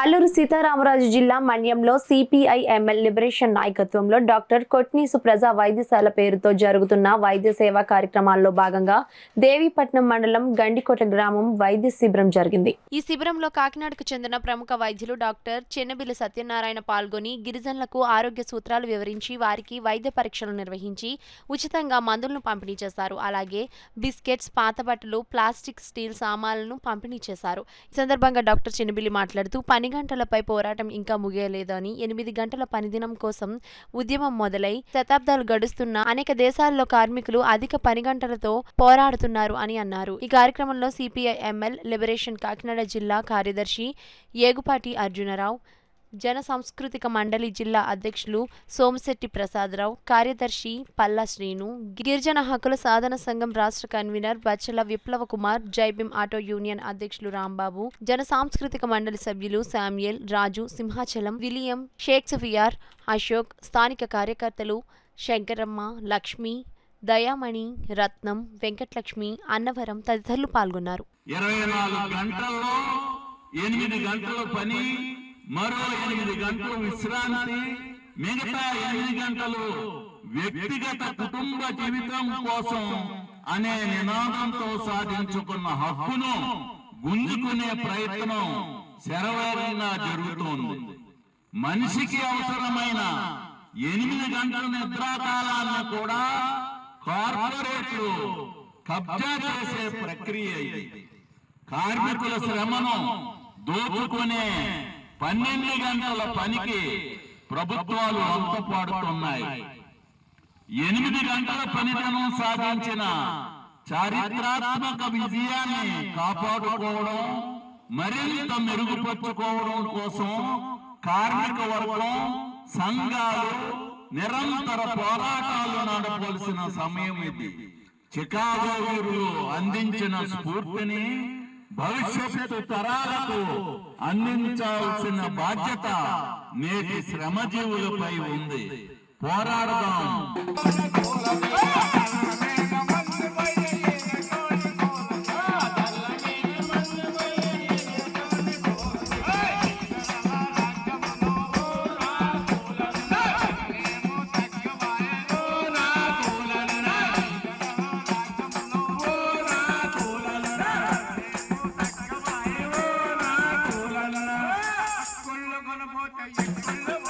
అల్లూరు సీతారామరాజు జిల్లా మన్యంలో CPI ML liberation నాయకత్వంలో డాక్టర్ కొట్నీసు ప్రజా వైద్యశాల పేరుతో జరుగుతున్న వైద్య సేవా కార్యక్రమాల్లో భాగంగా దేవీపట్నం మండలం గండికోట గ్రామం వైద్య శిబిరం జరిగింది. ఈ శిబిరంలో కాకినాడకు చెందిన ప్రముఖ వైద్యులు డాక్టర్ చెన్నబిల్లి సత్యనారాయణ పాల్గొని గిరిజనులకు ఆరోగ్య సూత్రాలు వివరించి వారికి వైద్య పరీక్షలు నిర్వహించి ఉచితంగా మందులను పంపిణీ చేశారు. అలాగే బిస్కెట్స్, పాత బట్టలు, ప్లాస్టిక్, స్టీల్ సామాన్లను పంపిణీ చేశారు. ఈ సందర్భంగా డాక్టర్ చెన్నబిల్లి మాట్లాడుతూ పని గంటలపై పోరాటం ఇంకా ముగియలేదని, 8 గంటల పనిదినం కోసం ఉద్యమం మొదలై శతాబ్దాలు గడుస్తున్న అనేక దేశాల్లో కార్మికులు అధిక పని గంటలతో పోరాడుతున్నారు అని అన్నారు. ఈ కార్యక్రమంలో సిపిఐ ఎంఎల్ లిబరేషన్ కాకినాడ జిల్లా కార్యదర్శి ఏగుపాటి అర్జునరావు, జన సాంస్కృతిక మండలి జిల్లా అధ్యక్షులు సోమశెట్టి ప్రసాదరావు, కార్యదర్శి పల్లా శ్రీను, గిరిజన హక్కుల సాధన సంఘం రాష్ట్ర కన్వీనర్ బచ్చల విప్లవ కుమార్, జైబీం ఆటో యూనియన్ అధ్యక్షులు రాంబాబు, జన సాంస్కృతిక మండలి సభ్యులు శామ్యుయల్, రాజు, సింహాచలం, విలియం, షేక్స్పియర్, అశోక్, స్థానిక కార్యకర్తలు శంకరమ్మ, లక్ష్మి, దయామణి, రత్నం, వెంకటలక్ష్మి, అన్నవరం తదితరులు పాల్గొన్నారు. 24 గంటల్లో 8 గంటల పని, మరో 8 గంటలు విశ్రాంతి, మిగతా 8 గంటలు వ్యక్తిగత కుటుంబ జీవితం కోసం అనే నినాదంతో సాధించుకున్న హక్కును గుంజుకునే ప్రయత్నం శరవేగంగా జరుగుతోంది. మనిషికి అవసరమైన 8 గంటల నిద్రాకాలాన్ని కూడా కార్పొరేట్లు కబ్జా చేసే ప్రక్రియ ఇది. కార్మికుల శ్రమను దోచుకునే 12 గంటల పనికి ప్రభుత్వాలు వంతపాడుతున్నాయి. 8 గంటల పనిదినం సాధించిన చారిత్రాత్మక విజయాన్ని కాపాడుకోవడం, మరింత మెరుగుపరుచుకోవడం కోసం కార్మిక వర్గం, సంఘాలు నిరంతర పోరాటాలు నడపవలసిన సమయం ఇది. చికాగో వీరులు అందించిన స్ఫూర్తిని భవిష్యత్తు తరాలకు అందించాల్సిన బాధ్యత నేటి శ్రమజీవులపై ఉంది. పోరాడదాం. Con lo